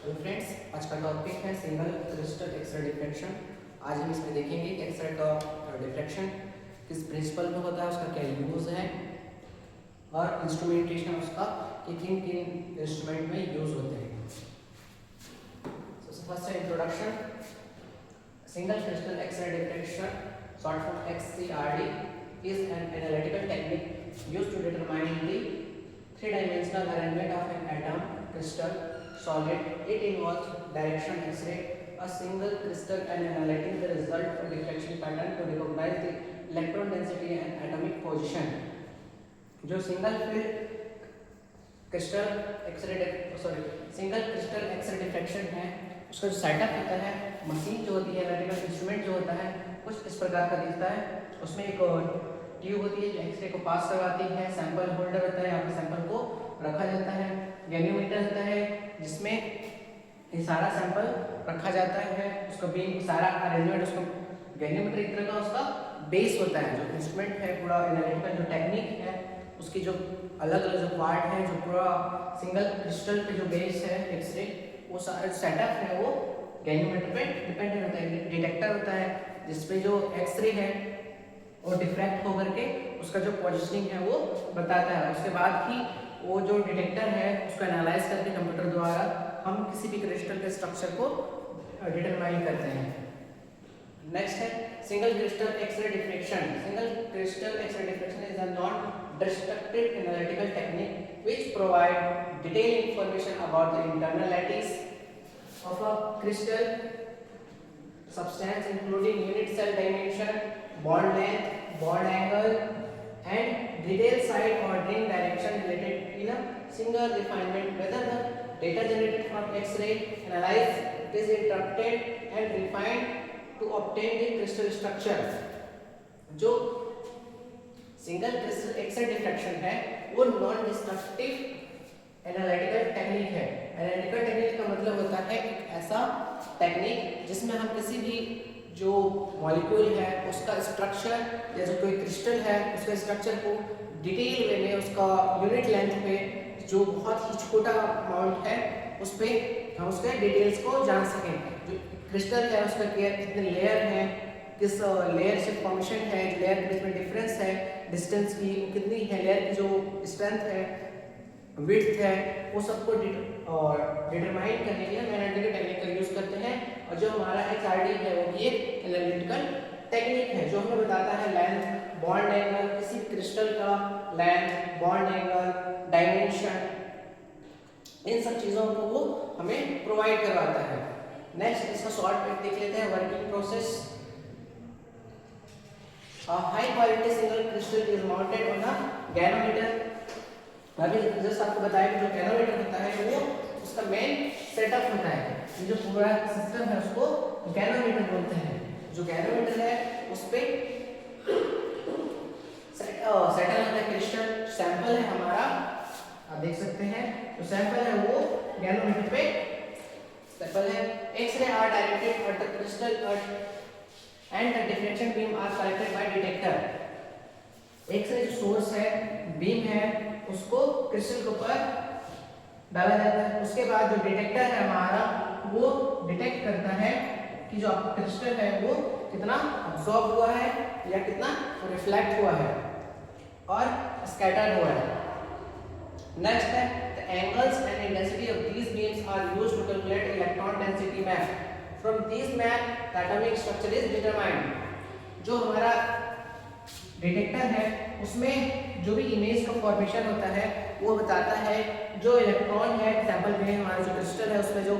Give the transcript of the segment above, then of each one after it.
Hello friends, आज का topic है सिंगल क्रिस्टल एक्सरे डिफ्रैक्शन। आज हम इसमें देखेंगे एक्सरे का डिफ्रैक्शन किस प्रिंसिपल में होता है, उसका क्या यूज़ है और इंस्ट्रूमेंटेशन उसका कि किन किन इंस्ट्रूमेंट में यूज़ होते हैं। सबसे फर्स्ट है introduction. Single crystal x-ray diffraction, short form XCRD, is an analytical technique used to determine the three-dimensional arrangement of an atom, crystal, solid. It involves direction X-ray, a single crystal, and analyzing the result of diffraction pattern to recognize the electron density and atomic position. जो single crystal x-ray diffraction है, उसका जो setup होता है, machine जो होती है, analytical instrument जो होता है, कुछ इस प्रकार का दिखता है। उसमें एक ट्यूब होती है जो एक्सरे को पास करवाती है, सैंपल होल्डर होता है, यहाँ पे सैंपल को रखा जाता है, गैनियोमीटर होता है जिसमें ये सारा सैंपल रखा जाता है, उसका बीम सारा अरेंजमेंट, उसको गैनियोमीटर एक तरह का उसका बेस होता है। जो इंस्ट्रूमेंट है, पूरा एनालिटिकल जो टेक्निक है, उसकी जो अलग अलग जो पार्ट है, जो पूरा सिंगल क्रिस्टल पे जो बेस है एक्सरे, वो सारा सेटअप है वो गैनियोमीटर पे डिपेंडेंट होता है। डिटेक्टर होता है जिसपे जो एक्सरे है वो डिफ्रैक्ट होकर के उसका जो पोजीशनिंग है वो बताता है। उसके बाद ही वो जो डिटेक्टर है उसको एनालाइज करके कंप्यूटर द्वारा हम किसी भी क्रिस्टल के स्ट्रक्चर को डिटरमाइन करते हैं। नेक्स्ट है single crystal x-ray diffraction. Single crystal x-ray diffraction is a non destructive analytical technique which provide detailed information about the internal lattice of a crystal substance including unit cell dimension, bond length, bond angle and detailed side or ring direction related in a single refinement. Whether the data generated from X-ray analysis is interpreted and refined to obtain the crystal structure. जो single crystal x-ray diffraction है वो non destructive analytical technique है। Analytical technique का मतलब होता है एक ऐसा टेक्निक जिसमें हम किसी भी जो मॉलिक्यूल है उसका स्ट्रक्चर या जो कोई क्रिस्टल है उसके स्ट्रक्चर को डिटेल वे में उसका यूनिट लेंथ पे जो बहुत ही छोटा अमाउंट है उस पर हम उसके डिटेल्स को जान सकें। जो क्रिस्टल है उसका कितने लेयर है, किस लेयर से फॉर्मेशन है, लेयर के बीच में डिफरेंस है, डिस्टेंस की कितनी है, लेयर की जो स्ट्रेंथ है, विड्थ है, वो सबको डिटरमाइन करने के लिए हम एनालिटिकल टेक्निक का यूज करते हैं। और जो हमारा XRD है वो भी एक एनालिटिकल टेक्निक है जो हमें बताता है लेंथ, बॉन्ड एंगल, किसी क्रिस्टल का लेंथ, बॉन्ड एंगल, डायमेंशन, इन सब चीजों को वो हमें प्रोवाइड करवाता है। नेक्स्ट इसका शॉर्ट देख लेते हैं, working process. High quality single crystal is mounted on a goniometer. अभी जस्ट आपको बताया कि जो गैनोमीटर होता है वो उसका मेन सेटअप होता है। ये जो पूरा सिस्टम है उसको गैनोमीटर बोलते हैं। जो गैनोमीटर है उस पे सेटल होता है क्रिस्टल, सैंपल है हमारा, आप देख सकते हैं जो सैंपल है वो गैनोमीटर पे सैंपल है। X-ray are directed at the crystal and the diffraction beam are collected by detector. X-ray जो सोर्स है, बीम है, उसको क्रिस्टल के ऊपर डाला जाता है। उसके बाद जो डिटेक्टर है हमारा वो डिटेक्ट करता है कि जो आपका क्रिस्टल है वो कितना अब्सॉर्ब हुआ है या कितना रिफ्लेक्ट हुआ है और स्कैटर्ड हुआ है। नेक्स्ट है the angles and intensity of these beams are used to calculate electron density map. From this map the atomic structure is determined. जो हमारा डिटेक्टर है उसमें जो भी इमेज का फॉर्मेशन होता है वो बताता है जो इलेक्ट्रॉन है, सैंपल में हमारा जो क्रिस्टल है उसमें जो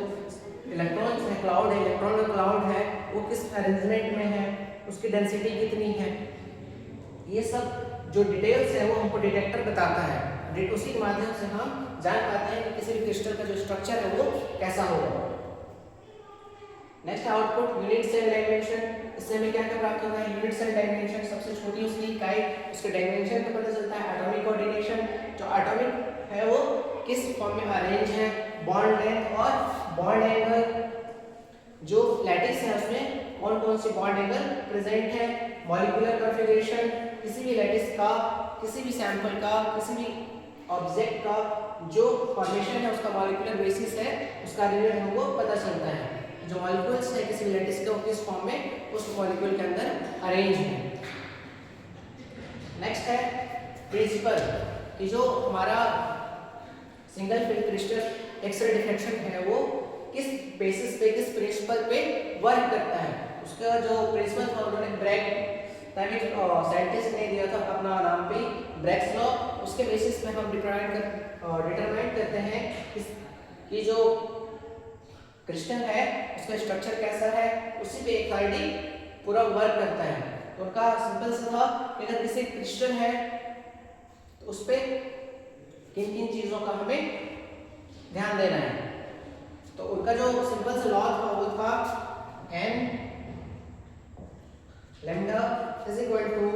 इलेक्ट्रॉन्स है, क्लाउड है, इलेक्ट्रॉन का क्लाउड है, वो किस अरेंजमेंट में है, उसकी डेंसिटी कितनी है, ये सब जो डिटेल्स है वो हमको डिटेक्टर बताता है। उसी के माध्यम से हम जान पाते हैं कि किसी भी क्रिस्टल का जो स्ट्रक्चर है वो कैसा होगा। Next output unit cell dimension. इससे हमें क्या क्या प्राप्त होता है? यूनिट सेल डायमेंशन, सबसे छोटी उसकी इकाई, उसके डायमेंशन का पता चलता है। एटॉमिक कोऑर्डिनेशन, जो एटॉमिक है वो किस फॉर्म में अरेंज है, बॉन्ड लेंथ और बॉन्ड एंगल, जो लैटिस है उसमें कौन कौन सी बॉन्ड एंगल प्रेजेंट है, मॉलिक्यूलर कॉन्फ़िगरेशन, किसी भी लैटिस का, किसी भी सैंपल का, किसी भी ऑब्जेक्ट का जो फॉर्मेशन है उसका मॉलिक्यूलर बेसिस है उसका रिलेटेड हमको पता चलता है। जो मॉलिक्यूल्स है किसी लैटिस के किस फॉर्म में उस मॉलिक्यूल के अंदर अरेंज है। नेक्स्ट है प्रिंसिपल कि जो हमारा single film crystal x-ray diffraction है वो किस बेसिस पे किस प्रिंसिपल पे वर्क करता है। उसका जो प्रिंसिपल था उन्होंने ब्रैग साइंटिस्ट ने दिया था अपना नाम पे ब्रैग्स लॉ। उसके बेसिस पे हम डिटरमाइन करते हैं कि जो क्रिस्टल है उसका स्ट्रक्चर कैसा है, उसी पे एक्आरडी पूरा वर्क करता है। तो उनका सिंपल सा था कि अगर किसी क्रिस्टल है तो उस पे किन किन चीजों का हमें ध्यान देना है। तो उनका जो सिंपल सा लॉ था वो था n lambda is equal to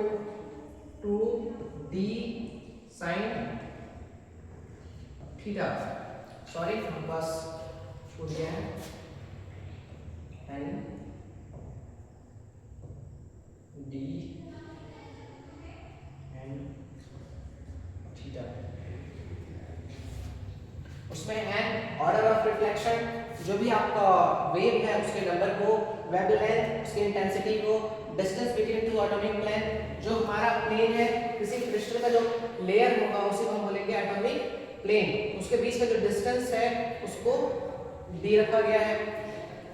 2d sin theta. Sorry हम पास छूट गया है n d n थीटा। उसमें n ऑर्डर ऑफ रिफ्लेक्शन, जो भी आपका वेव है उसके नंबर को, वेवलेंथ उसकी इंटेंसिटी को, distance between two atomic plane, जो हमारा प्लेन है किसी क्रिस्टल का जो लेयर होगा उसे हम बोलेंगे एटॉमिक प्लेन, उसके बीच का जो डिस्टेंस है उसको दी रखा गया है।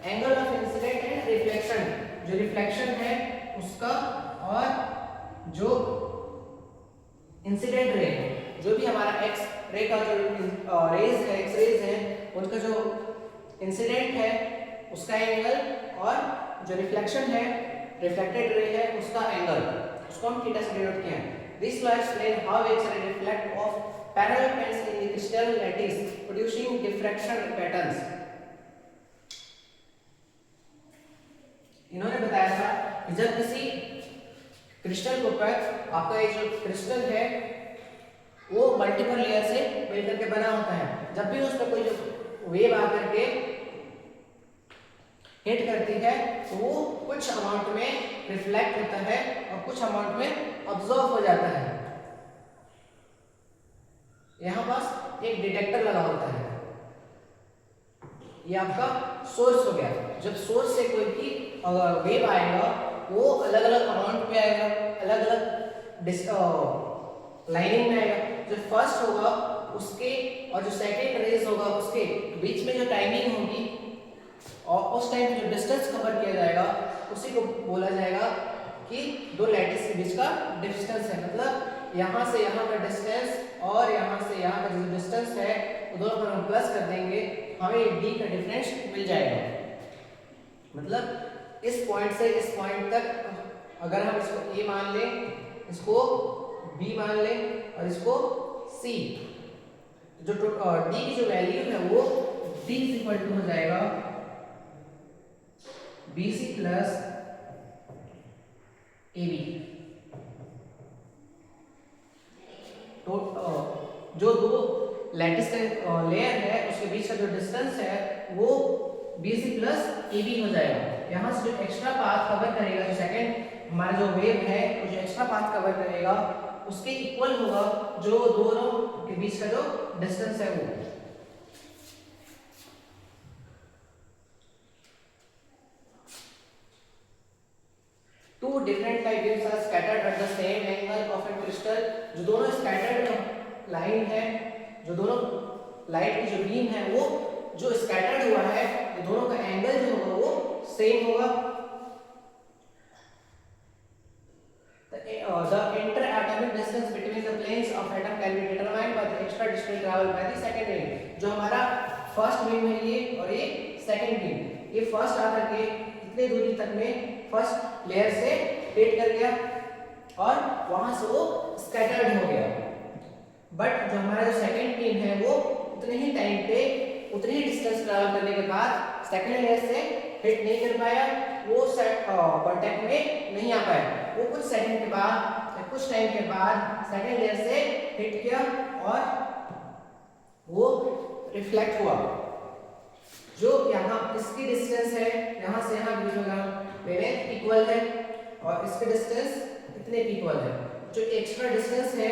Angle of incident and reflection, जो रिफ्लेक्शन है उसका और जो इंसिडेंट रे जो भी हमारा एक्स रे का जो रेज है एक्स रेज है उनका जो इंसिडेंट है उसका एंगल और जो रिफ्लेक्शन है रिफ्लेक्टेड रे है उसका एंगल, उसको हम थीटा से डिनोट किया है। This law explain how x-ray reflect off parallel planes in the crystal lattice producing diffraction patterns. इन्होंने बताया था कि जब किसी क्रिस्टल के ऊपर आपका ये जो क्रिस्टल है वो मल्टीपल लेयर से मिलकर के बना होता है, जब भी उस पर कोई जो वेव आकर के हिट करती है तो वो कुछ अमाउंट में रिफ्लेक्ट होता है और कुछ अमाउंट में ऑब्जर्व हो जाता है। यहां पास एक डिटेक्टर लगा होता है, ये आपका सोर्स हो गया। जब सोर्स से कोई भी वेव आएगा वो अलग अलग अमाउंट पे आएगा, अलग अलग लाइनिंग में आएगा। जो फर्स्ट होगा उसके और जो सेकंड रेज होगा उसके बीच में जो टाइमिंग होगी और उस टाइम जो डिस्टेंस कवर किया जाएगा उसी को बोला जाएगा कि दो लैटिस के बीच का डिस्टेंस है। मतलब यहाँ से यहाँ का डिस्टेंस और यहाँ से यहाँ का जो डिस्टेंस है वो दोनों पर हम प्लस कर देंगे, हमें d का डिफरेंस मिल जाएगा। मतलब इस पॉइंट से इस पॉइंट तक अगर हम इसको a मान लें, इसको b मान लें और इसको c, जो d की जो वैल्यू है वो d इक्वल टू हो जाएगा BC प्लस AB। तो जो दो लैटिस का लेयर है उसके बीच का जो डिस्टेंस है वो BC प्लस AB हो जाएगा। यहाँ से जो एक्स्ट्रा पाथ कवर करेगा, जो सेकंड हमारा जो वेव है वो जो एक्स्ट्रा पाथ कवर करेगा उसके इक्वल होगा जो दोनों के बीच का जो डिस्टेंस है वो। Two different light beams are scattered at the same angle of a crystal। जो दोनों स्कैटर्ड लाइन है, जो दोनों लाइट की जो बीम है वो जो स्कैटर्ड हुआ है ये दोनों का एंगल जो होगा वो सेम होगा। The inter-atomic distance between the planes of atom can be determined by the extra distance traveled by the second beam। जो हमारा फर्स्ट बीम है ये और ये सेकंड बीम, ये फर्स्ट आकर के इतने दूरी तक में फर्स्ट लेयर से हिट कर गया और वहां से वो स्कैटर्ड हो गया। बट जो हमारा जो सेकंड बीम है वो उतने ही टाइम पे उतने ही डिस्टेंस ट्रैवल करने के बाद सेकंड लेयर से हिट नहीं कर पाया, वो कांटेक्ट में नहीं आ पाया। वो कुछ सेकंड के बाद या कुछ टाइम के बाद सेकंड लेयर से हिट किया और वो रिफ्लेक्ट हुआ। जो यहाँ इसकी डिस्टेंस है यहाँ से यहाँ बीच में इक्वल है और इसके डिस्टेंस इतने इक्वल है। जो एक्स्ट्रा डिस्टेंस है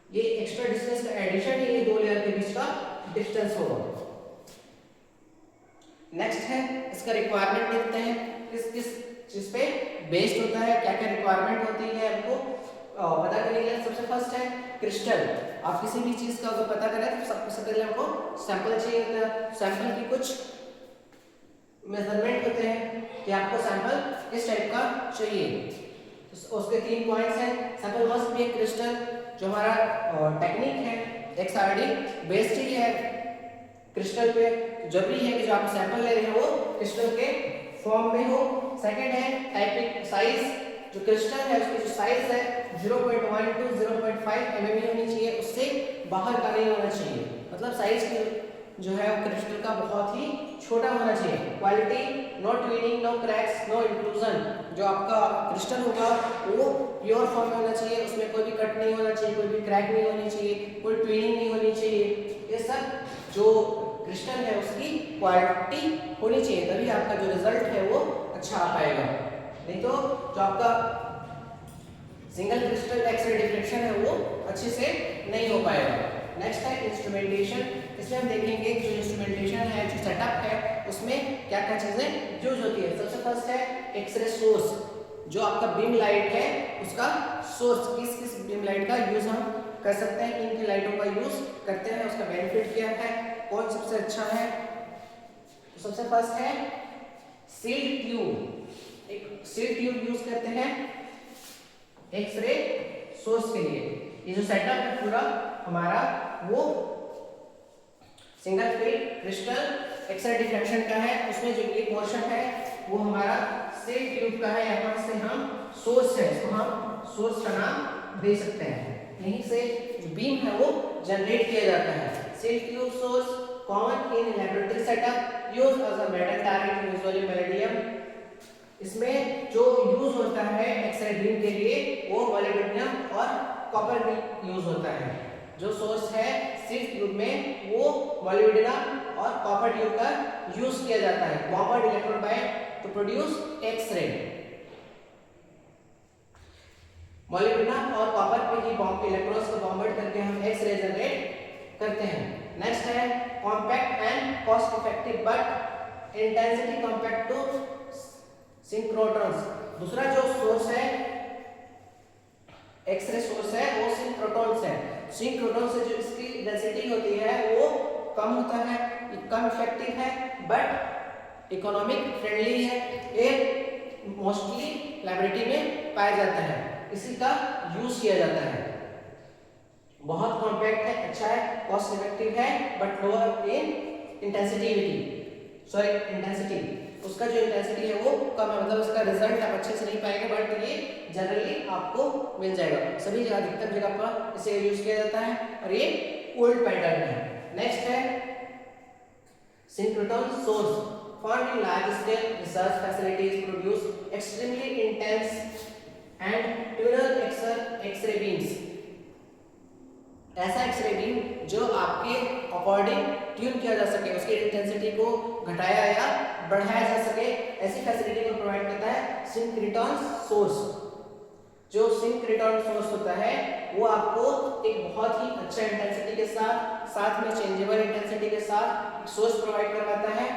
ये एक्स्ट्रा डिस्टेंस का एडिशन है, ये दो लेयर के बीच का डिस्टेंस होगा। नेक्स्ट है इसका रिक्वायरमेंट देखते हैं, किस किस चीज पे बेस्ड होता है, क्या क्या रिक्वायरमेंट होती है हमको पता करने के लिए। सबसे फर्स्ट है क्रिस्टल। आप किसी भी चीज का अगर पता करें तो सबसे पहले हमको सैंपल चाहिए होता है। सैंपल की कुछ मेजरमेंट होते हैं कि आपको सैंपल किस टाइप का चाहिए, तो उसके 3 पॉइंट्स हैं। Sample must be A crystal, जो हमारा टेक्निक है XRD बेस्ड ही है क्रिस्टल पे। जरूरी है कि जो आप सैंपल ले रहे हैं वो क्रिस्टल के फॉर्म में हो। सेकंड है टाइपिक साइज, जो क्रिस्टल है उसकी जो साइज है 0.1 to 0.5 mm होनी चाहिए, उससे बाहर का नहीं होना चाहिए। मतलब साइज की जो है वो क्रिस्टल का बहुत ही छोटा होना चाहिए। Quality, no twinning, no cracks, no intrusion. जो आपका क्रिस्टल होगा वो प्योर फॉर्म में होना चाहिए, उसमें कोई भी कट नहीं होना चाहिए, कोई भी क्रैक नहीं होनी चाहिए, कोई ट्विनिंग नहीं होनी चाहिए। ये सब जो क्रिस्टल है उसकी क्वालिटी होनी चाहिए, तभी आपका जो रिजल्ट है वो अच्छा आ पाएगा। नहीं तो जो आपका सिंगल क्रिस्टल एक्सरे डिफ्रेक्शन है वो अच्छे से नहीं हो पाएगा। नेक्स्ट है इंस्ट्रूमेंटेशन। इसमें हम देखेंगे जो इंस्ट्रूमेंटेशन है, जो सेटअप है, उसमें क्या क्या चीजें यूज होती है। सबसे फर्स्ट है एक्सरे सोर्स, जो आपका बीम लाइट है उसका सोर्स, किस किस बीम लाइट का यूज हम कर सकते हैं, किन किन लाइटों का यूज करते हैं, उसका बेनिफिट क्या है, कौन सबसे अच्छा है। तो सबसे फर्स्ट है सील्ड ट्यूब। एक सील्ड ट्यूब यूज करते हैं एक्सरे सोर्स के लिए। ये जो सेटअप है पूरा हमारा वो single field crystal x-ray diffraction का है। उसमें जो ये पोर्शन है वो हमारा सील्ड ट्यूब का है। यहाँ से हम सोर्स है, इसको हम सोर्स का नाम दे सकते हैं। यहीं से जो बीम है वो जनरेट किया जाता है। Sealed tube source common in laboratory setup, use as a metal target, usually palladium. इसमें जो यूज होता है एक्सरे बीम के लिए वो मोलिब्डेनम और कॉपर भी यूज होता है। जो सोर्स है सील्ड ट्यूब में वो मोलिब्डेनम और कॉपर ट्यूब का यूज किया जाता है। Bombard electrode by to produce x ray. Molybdenum और कॉपर पे ही बॉम्ब इलेक्ट्रॉन्स को बॉम्बर्ड करके हम एक्सरे जनरेट करते हैं। नेक्स्ट है compact and cost effective but intensity compact to synchrotrons. दूसरा जो सोर्स है एक्सरे सोर्स है वो सिंक्रोट्रॉन्स है। सिंक्रोट्रॉन से जो इसकी डेंसिटी होती है वो कम होता है, कम इफेक्टिव है बट इकोनॉमिक फ्रेंडली है। ये मोस्टली लैबोरेटरी में पाया जाता है, इसी का यूज किया जाता है। बहुत कॉम्पैक्ट है, अच्छा है, कॉस्ट इफेक्टिव है बट लोअर इन इंटेंसिटी। उसका जो इंटेंसिटी है वो कम है, मतलब उसका रिजल्ट आप अच्छे से नहीं पाएंगे बट ये जनरली आपको मिल जाएगा। सभी जगह अधिकतर जगह पर इसे यूज किया जाता है और ये ओल्ड पैटर्न है। नेक्स्ट है synchrotron source found in large scale research facilities produce extremely intense and tunable X-ray beams। ऐसा एक्सरे बीम जो आपके अकॉर्डिंग ट्यून किया जा सके, उसकी इंटेंसिटी को घटाया या बढ़ाया जा सके, ऐसी फैसिलिटी को प्रोवाइड करता है सिंक्रोट्रॉन सोर्स। जो सिंक्रोट्रॉन सोर्स होता है वो आपको एक बहुत ही अच्छा इंटेंसिटी के साथ में चेंजेबल इंटेंसिटी के साथ सोर्स प्रोवाइड करवाता है।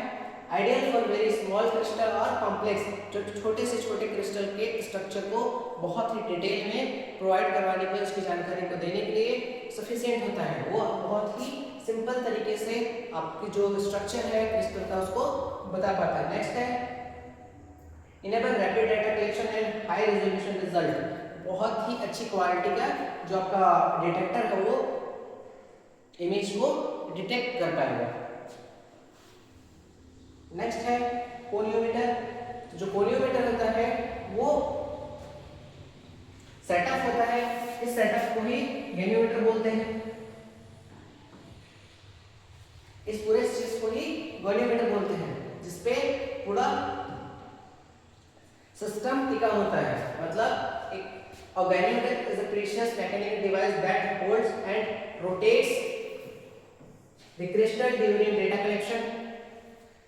Ideal for very small crystal और कॉम्प्लेक्स, जो छोटे से छोटे क्रिस्टल के स्ट्रक्चर को बहुत ही डिटेल में प्रोवाइड करवाने के लिए, उसकी जानकारी को देने के लिए सफिशिएंट होता है। वो बहुत ही सिंपल तरीके से आपकी जो स्ट्रक्चर है क्रिस्टल का उसको बता पाता है। नेक्स्ट है enable rapid data collection and high resolution result. बहुत ही अच्छी क्वालिटी का जो आपका डिटेक्टर है वो इमेज को डिटेक्ट कर पाएगा। नेक्स्ट है कोनियोमीटर। जो कोनियोमीटर होता है वो सेटअप होता है, इस सेटअप को ही गैनियोमीटर बोलते हैं। इस पूरे चीज को ही गैनियोमीटर बोलते हैं, जिसपे पूरा सिस्टम टिका होता है। मतलब एक goniometer is a precious mechanical device that holds and rotates the crystal during data collection.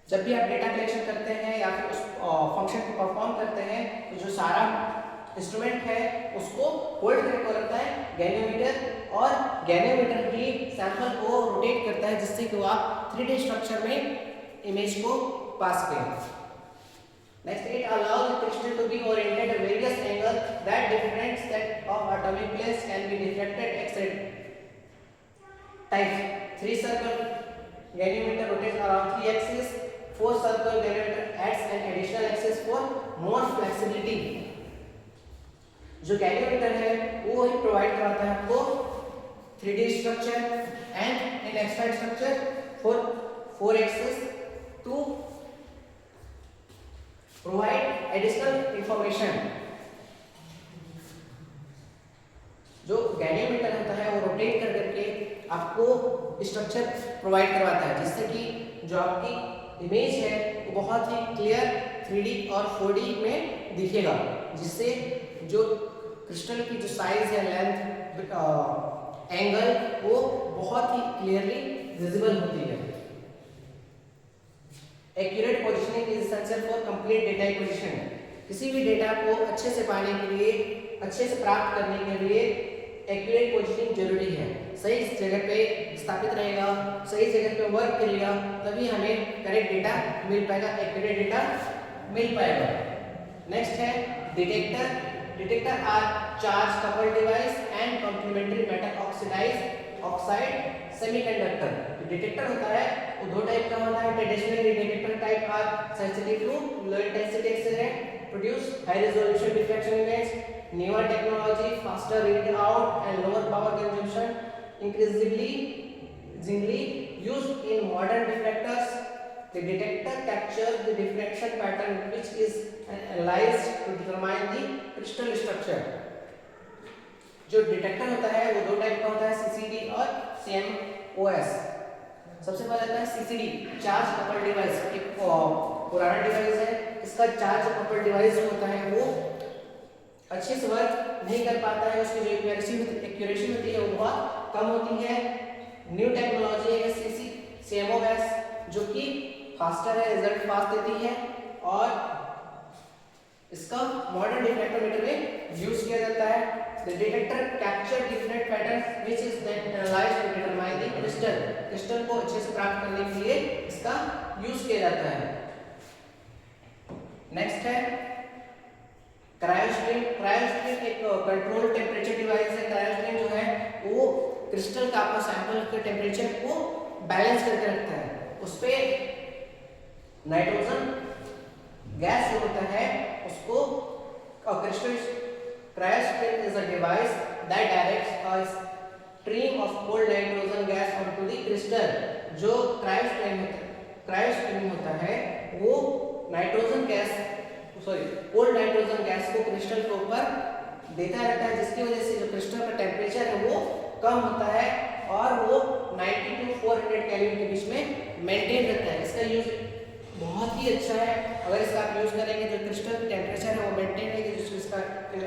जब भी आप डेटा कलेक्शन करते हैं या फिर उस फंक्शन को परफॉर्म करते हैं तो जो सारा इंस्ट्रूमेंट है उसको होल्ड करके रखता है गैनियोमीटर, और गैनियोमीटर ही सैंपल को रोटेट करता है जिससे कि वो आप 3D स्ट्रक्चर में इमेज को पास करें। Next, it allows the crystal to be oriented at various angles that different set of atomic planes can be diffracted X-ray types. 3 circle ganometer rotates around 3 axes. 4 circle ganometer adds an additional axis for more flexibility. जो गैनियोमीटर है वो ही provide कराता है आपको 3D structure and an extra structure for 4 axis to provide additional information. जो goniometer होता है वो रोटेट कर करके आपको स्ट्रक्चर प्रोवाइड करवाता है जिससे कि जो आपकी इमेज है वो बहुत ही क्लियर 3D और 4D में दिखेगा, जिससे जो क्रिस्टल की जो साइज है, लेंथ, एंगल वो बहुत ही क्लियरली विजिबल होती है। Accurate positioning is essential for complete data acquisition. किसी भी डेटा को अच्छे से पाने के लिए, अच्छे से प्राप्त करने के लिए एक्यूरेट पोजीशनिंग जरूरी है। सही जगह पे स्थापित रहेगा, सही जगह पे वर्क करेगा, तभी हमें करेक्ट डेटा मिल पाएगा, एक्यूरेट डेटा मिल पाएगा। नेक्स्ट है detector. Detector are charge coupled device and complementary metal oxide semiconductor. Detector होता है वो दो टाइप का होता है। Traditionally detector type are sensitive to low intensity x-ray, produce high resolution diffraction image. Newer technology, faster read out and lower power consumption, increasingly used in modern detectors. The detector captures the diffraction pattern which is analyzed to determine the crystal structure. जो detector होता है वो दो type का होता है, CCD और CMOS। सबसे पहले आता है CCD, चार्ज कपल्ड डिवाइस। एक पुराना डिवाइस है, इसका चार्ज कपल्ड डिवाइस जो होता है वो अच्छे से वर्क नहीं कर पाता है, उसकी जो एक्यूरेसी होती है वो बहुत कम होती है। न्यू टेक्नोलॉजी है CMOS जो कि फास्टर है, रिजल्ट फास्ट देती है, और इसका मॉडर्न डिफ्रैक्टोमीटर में यूज किया जाता है। The detector capture different patterns which is then analysed to determine the crystal. Crystal को अच्छे से प्राप्त करने के लिए इसका यूज किया जाता है। नेक्स्ट है क्रायोस्ट्रीम। क्रायोस्ट्रीम एक कंट्रोल टेम्परेचर डिवाइस है। क्रायोस्ट्रीम जो है वो क्रिस्टल का आपका सैंपल के टेम्परेचर को बैलेंस करके रखता है। उस पे नाइट्रोजन गैस जो होता है उसको crystal. Cryostream is a device that directs a stream of cold nitrogen gas onto the crystal. जो क्रायोस्ट्रीम होता है वो nitrogen gas cold nitrogen gas को क्रिस्टल के ऊपर देता रहता है, जिसकी वजह से जो क्रिस्टल का टेम्परेचर है वो कम होता है और वो 90 to 400 केल्विन के बीच में मेंटेन रहता है। इसका यूज बहुत ही अच्छा है। अगर इसका आप यूज करेंगे तो क्रिस्टल टेम्परेचर है वो मेंटेन रहेगा, जो इसका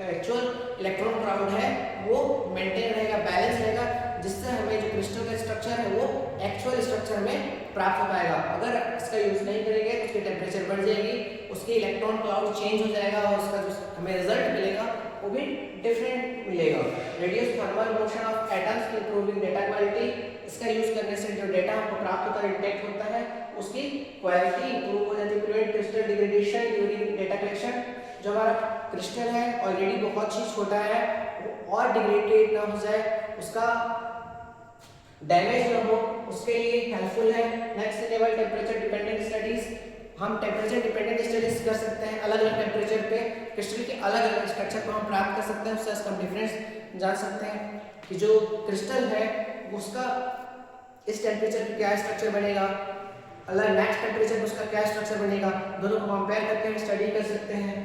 एक्चुअल इलेक्ट्रॉन क्राउड है वो मेंटेन रहेगा, बैलेंस रहेगा, जिससे हमें जो क्रिस्टल का स्ट्रक्चर है वो एक्चुअल स्ट्रक्चर में प्राप्त हो पाएगा। अगर इसका यूज नहीं करेंगे तो उसकी टेम्परेचर बढ़ जाएगी, उसके इलेक्ट्रॉन क्लाउड चेंज हो जाएगा और उसका जो हमें रिजल्ट मिलेगा वो भी डिफरेंट मिलेगा। Radius thermal motion of atoms improving data quality. इसका यूज करने से जो डेटा आपको प्राप्त होता है, डिटेक्ट होता है, उसकी क्वालिटी इंप्रूव हो जाती है। Prevent crystal degradation during data collection. जो हमारा क्रिस्टल है ऑलरेडी बहुत ही छोटा है, वो और डिग्रेडेड ना हो जाए, उसका डैमेज ना हो, उसके लिए हेल्पफुल है। Next level temperature dependent studies. हम टेम्परेचर डिपेंडेंट स्टडीज कर सकते हैं, अलग अलग टेम्परेचर पे क्रिस्टल के अलग अलग स्ट्रक्चर को हम प्राप्त कर सकते हैं, उससे हम डिफरेंस जान सकते हैं कि जो क्रिस्टल है उसका इस टेम्परेचर पे क्या स्ट्रक्चर बनेगा, अलग नेक्स्ट टेम्परेचर पे उसका क्या स्ट्रक्चर बनेगा, दोनों को कंपेयर करके हम स्टडी कर सकते हैं।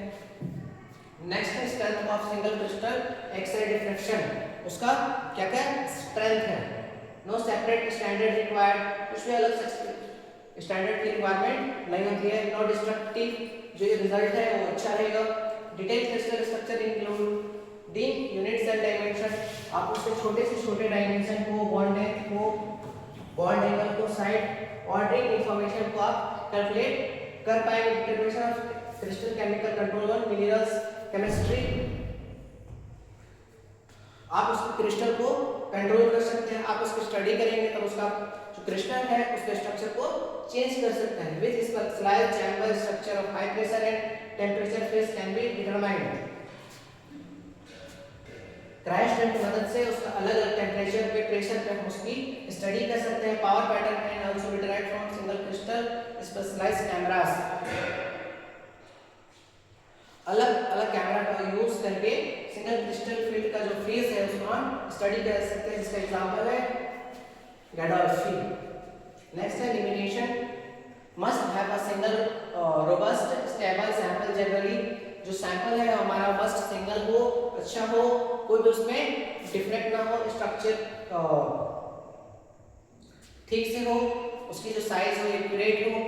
नेक्स्ट है strength of single crystal x-ray diffraction. उसका क्या क्या स्ट्रेंथ है। नो सेपरेट स्टैंडर्ड रिक्वायर्ड, कुछ भी अलग स्टैंडर्ड की रिक्वायरमेंट नहीं होती है। नो डिस्ट्रक्टिव, जो ये रिजल्ट है वो अच्छा रहेगा। Detail crystal structure including units and dimension. आप उसके छोटे से छोटे डायमेंशन को, बॉन्ड लेंथ को, बॉन्ड एंगल को, साइड ऑर्डरिंग इंफॉर्मेशन को आप कैलकुलेट कर पाएंगे। Determination of crystal chemical control on minerals chemistry आप उस क्रिस्टल को कंट्रोल कर सकते हैं। आप उसकी स्टडी करेंगे तब उसका जो क्रिस्टल है उसके स्ट्रक्चर को चेंज कर सकते हैं। With specialised chamber structure of high pressure and temperature phase can be determined. Cryostat की मदद से उसका अलग अलग टेम्परेचर पे, प्रेशर पे हम उसकी स्टडी कर सकते हैं। Power pattern can also be derived from single crystal specialised cameras. अलग अलग कैमरा का यूज करके सिंगल क्रिस्टल फील्ड का जो फेज है उसको हम स्टडी कर सकते हैं। इसका एग्जांपल है गैडोल्फ फील्ड। नेक्स्ट है limitation, must have a single robust stable sample. Generally जो सैंपल है हमारा मस्ट सिंगल हो, अच्छा हो, कोई भी उसमें डिफेक्ट ना हो, स्ट्रक्चर ठीक से हो, उसकी जो साइज हो एक्यूरेट हो।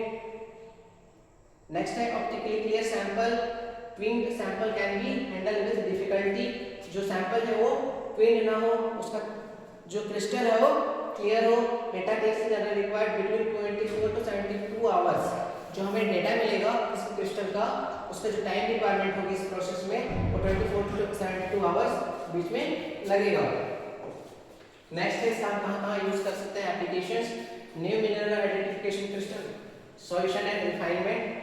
नेक्स्ट है optically clear sample. Twinned sample can be handle with difficulty. जो सैंपल है वो ट्विन्ड ना हो, उसका जो क्रिस्टल है वो क्लियर हो। Data takes is required between 24 to 72 hours. जो हमें डेटा मिलेगा इस क्रिस्टल का, उसका जो टाइम रिक्वायरमेंट होगी इस प्रोसेस में वो 24 to 72 आवर्स बीच में लगेगा। नेक्स्ट है इसका हम कहाँ यूज कर सकते हैं applications. New mineral identification crystal solution and refinement.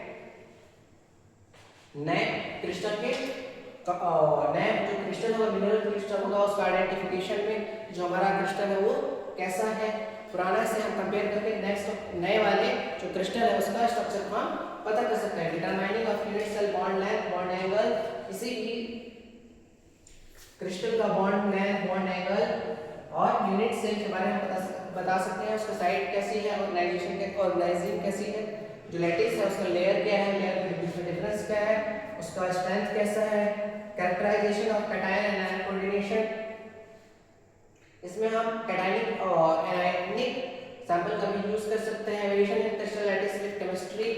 नए क्रिस्टल के नए जो क्रिस्टल होगा, मिनरल क्रिस्टल होगा, उसका आइडेंटिफिकेशन में जो हमारा क्रिस्टल है वो कैसा है, पुराना से हम कंपेयर करके नेक्स्ट नए वाले जो क्रिस्टल है उसका स्ट्रक्चर को हम पता कर सकते हैं। Determining of unit cell bond length, bond angle. किसी भी क्रिस्टल का बॉन्ड लेंथ, बॉन्ड एंगल और यूनिट सेल के बारे में बता सकते हैं। उसका साइज कैसी है, ऑर्गेनाइजिंग कैसी है, जो लैटिस है उसका लेयर क्या है, लेयर के बीच में डिफरेंस क्या है, उसका स्ट्रेंथ कैसा है। Characterisation of cation and ion coordination. इसमें हम कैटायनिक और एनायनिक सैंपल का भी यूज कर सकते हैं। Variation in crystal lattice with chemistry.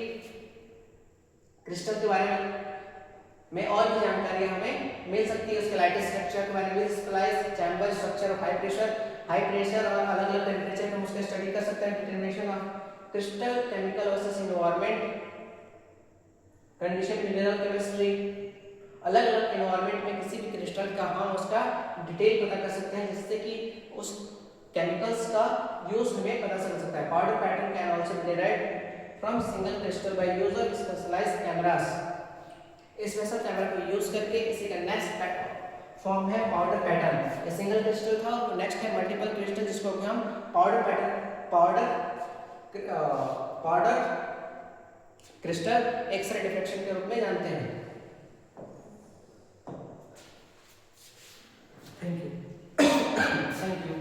Crystal के बारे में और भी जानकारी हमें मिल सकती है। उसके लैटिस स्ट्रक्चर के बारे में, splice chamber structure of high pressure और अलग अलग टेम्परेचर पे हम उसका स्टडी कर सकते हैं। Determination of crystal chemical versus environment condition, mineral chemistry. अलग अलग एनवायरनमेंट में किसी भी क्रिस्टल का हम उसका डिटेल पता कर सकते हैं, जिससे कि उस केमिकल्स का यूज हमें पता चल सकता है। Powder pattern can also be derived from single crystal by use of specialised cameras. Special camera को यूज करके इसी का नेक्स्ट फॉर्म है पाउडर पैटर्न। ये सिंगल क्रिस्टल था, नेक्स्ट है मल्टीपल क्रिस्टल जिसको हम powder pattern, powder crystal x-ray diffraction के रूप में जानते हैं। Thank you.